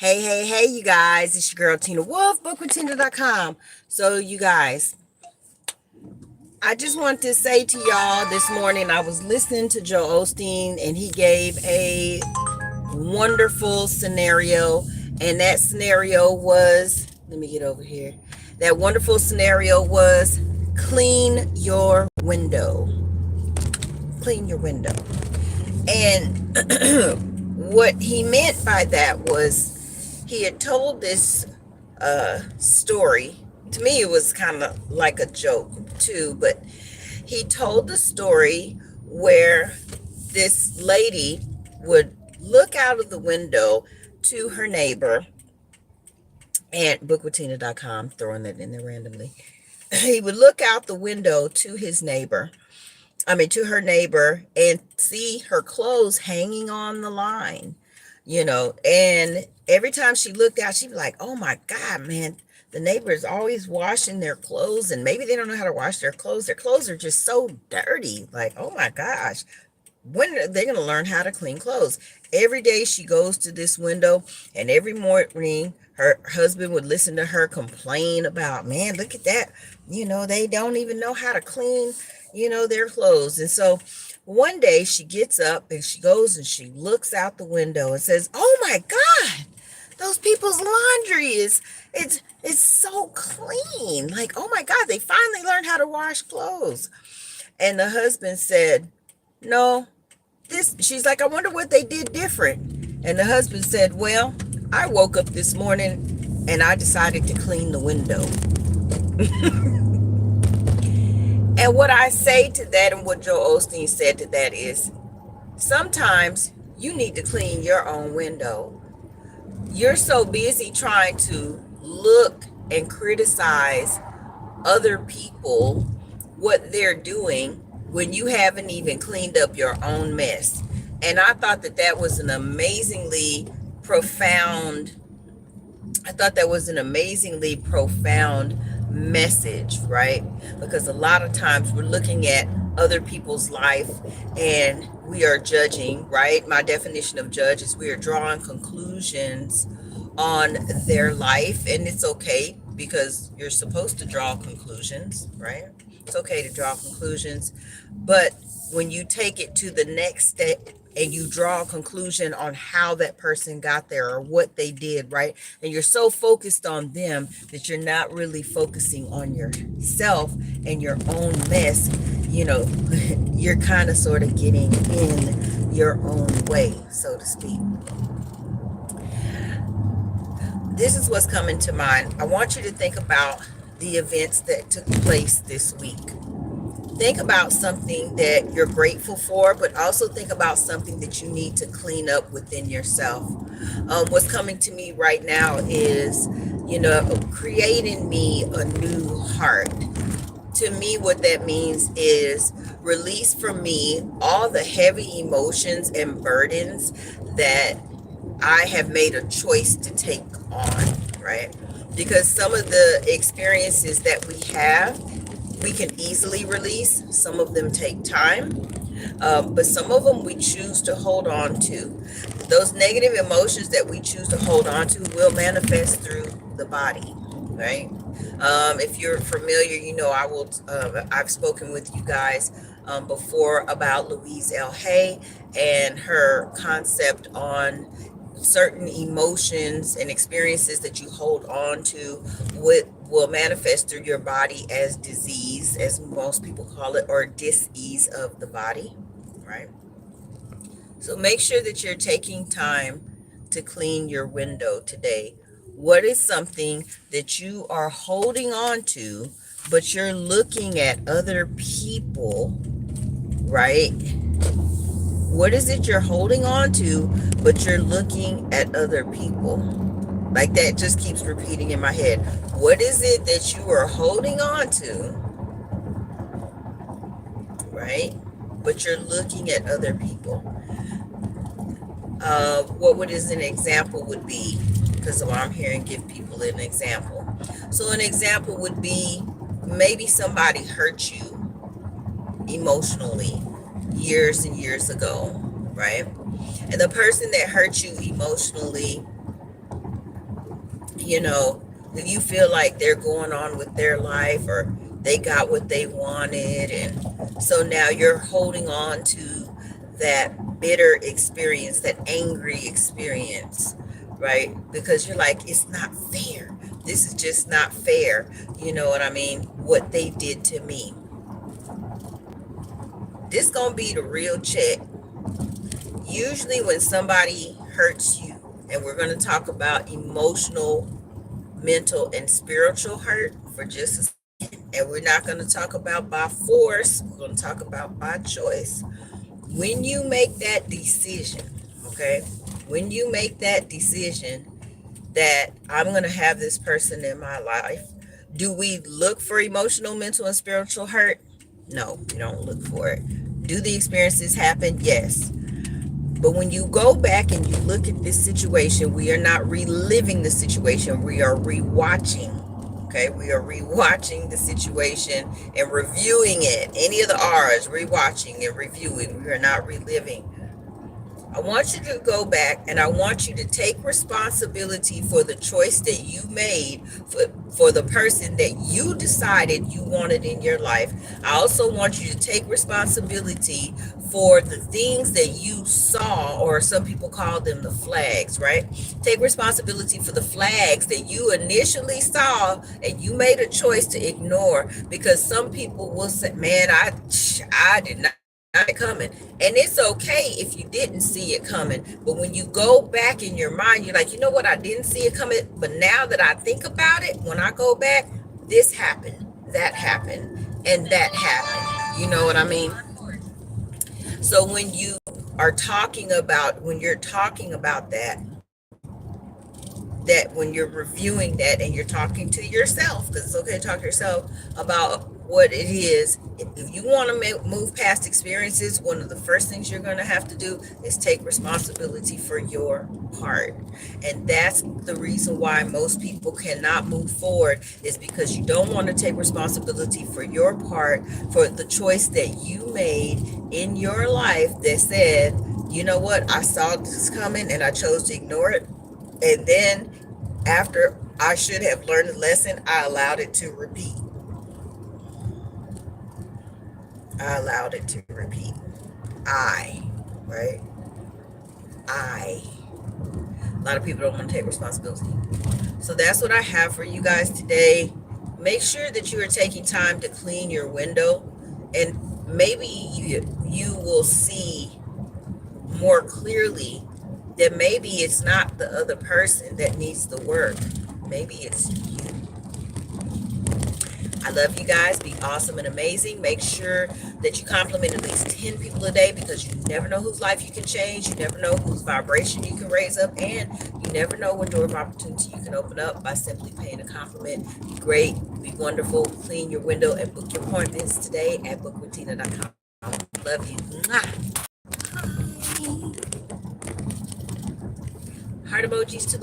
Hey, you guys. It's your girl, Tina Wolf, bookwithtina.com. So, you guys, I just want to say to y'all this morning, I was listening to Joe Osteen, and he gave a wonderful scenario. And that scenario was, let me get over here. That wonderful scenario was clean your window. Clean your window. And what he meant by that was he had told this story. To me, it was kind of like a joke too, but he told the story where this lady would look out of the window to her neighbor, and bookwithtina.com, throwing that in there randomly. He would look out the window to his neighbor, to her neighbor, and see her clothes hanging on the line, and every time she looked out, she'd be like, oh my God, man, the neighbor is always washing their clothes, and maybe they don't know how to wash their clothes. Their clothes are just so dirty. Like, oh my gosh, when are they going to learn how to clean clothes? Every day she goes to this window, and every morning her husband would listen to her complain about, man, look at that. They don't even know how to clean, their clothes. And so one day she gets up and she goes and she looks out the window and says, oh my God, those people's laundry it's so clean. Like, oh my God, they finally learned how to wash clothes. And the husband said, no, she's like, I wonder what they did different. And the husband said, well, I woke up this morning and I decided to clean the window. And what I say to that, and what Joe Osteen said to that, is sometimes you need to clean your own window. You're so busy trying to look and criticize other people, what they're doing, when you haven't even cleaned up your own mess. And I thought that was an amazingly profound message, right? Because a lot of times we're looking at other people's life and we are judging, right? My definition of judge is we are drawing conclusions on their life, and it's okay because you're supposed to draw conclusions, right? It's okay to draw conclusions, but when you take it to the next step and you draw a conclusion on how that person got there or what they did, right? And you're so focused on them that you're not really focusing on yourself and your own mess, you're kind of sort of getting in your own way, so to speak. This is what's coming to mind. I want you to think about the events that took place this week. Think about something that you're grateful for, but also think about something that you need to clean up within yourself. What's coming to me right now is, create in me a new heart. To me, what that means is release from me all the heavy emotions and burdens that I have made a choice to take on, right? Because some of the experiences that we have, we can easily release. Some of them take time, but some of them we choose to hold on to. Those negative emotions that we choose to hold on to will manifest through the body, right? If you're familiar, I've spoken with you guys before about Louise L. Hay and her concept on certain emotions and experiences that you hold on to will manifest through your body as disease, as most people call it, or dis-ease of the body, right? So make sure that you're taking time to clean your window today. What is something that you are holding on to, but you're looking at other people, right? What is it you're holding on to, but you're looking at other people? Like, that just keeps repeating in my head. What is it that you are holding on to, right? But you're looking at other people. What is an example would be, because I'm here and give people an example. So an example would be maybe somebody hurt you emotionally years and years ago, right? And the person that hurt you emotionally you know, you feel like they're going on with their life, or they got what they wanted, and so now you're holding on to that bitter experience, that angry experience, right? Because you're like, it's not fair. This is just not fair. You know what I mean? What they did to me. This gonna be the real check. Usually when somebody hurts you, and we're going to talk about emotional, mental, and spiritual hurt for just a second, and we're not going to talk about by force, we're going to talk about by choice. When you make that decision, okay, when you make that decision that I'm going to have this person in my life, do we look for emotional, mental, and spiritual hurt? No, we don't look for it. Do the experiences happen? Yes. But when you go back and you look at this situation, we are not reliving the situation. We are rewatching. Okay, we are rewatching the situation and reviewing it. Any of the R's, rewatching and reviewing. We are not reliving. I want you to go back and I want you to take responsibility for the choice that you made, for the person that you decided you wanted in your life. I also want you to take responsibility for the things that you saw, or some people call them the flags, right? Take responsibility for the flags that you initially saw and you made a choice to ignore, because some people will say, man, I did not coming. And it's okay if you didn't see it coming, but when you go back in your mind, you're like, you know what, I didn't see it coming, but now that I think about it, when I go back, this happened, that happened, and that happened. You know what I mean? So when you are talking about, when you're talking about that when you're reviewing that and you're talking to yourself, because it's okay to talk to yourself about what it is. If you want to move past experiences, one of the first things you're going to have to do is take responsibility for your part. And that's the reason why most people cannot move forward, is because you don't want to take responsibility for your part, for the choice that you made in your life that said, you know what, I saw this coming and I chose to ignore it. And then after I should have learned a lesson, I allowed it to repeat. I allowed it to repeat. Right? A lot of people don't want to take responsibility. So that's what I have for you guys today. Make sure that you are taking time to clean your window, and maybe you will see more clearly that maybe it's not the other person that needs the work. Maybe it's you. I love you guys. Be awesome and amazing. Make sure that you compliment at least 10 people a day, because you never know whose life you can change. You never know whose vibration you can raise up. And you never know what door of opportunity you can open up by simply paying a compliment. Be great. Be wonderful. Clean your window and book your appointments today at bookwithtina.com. Love you. Mwah. Heart emojis to the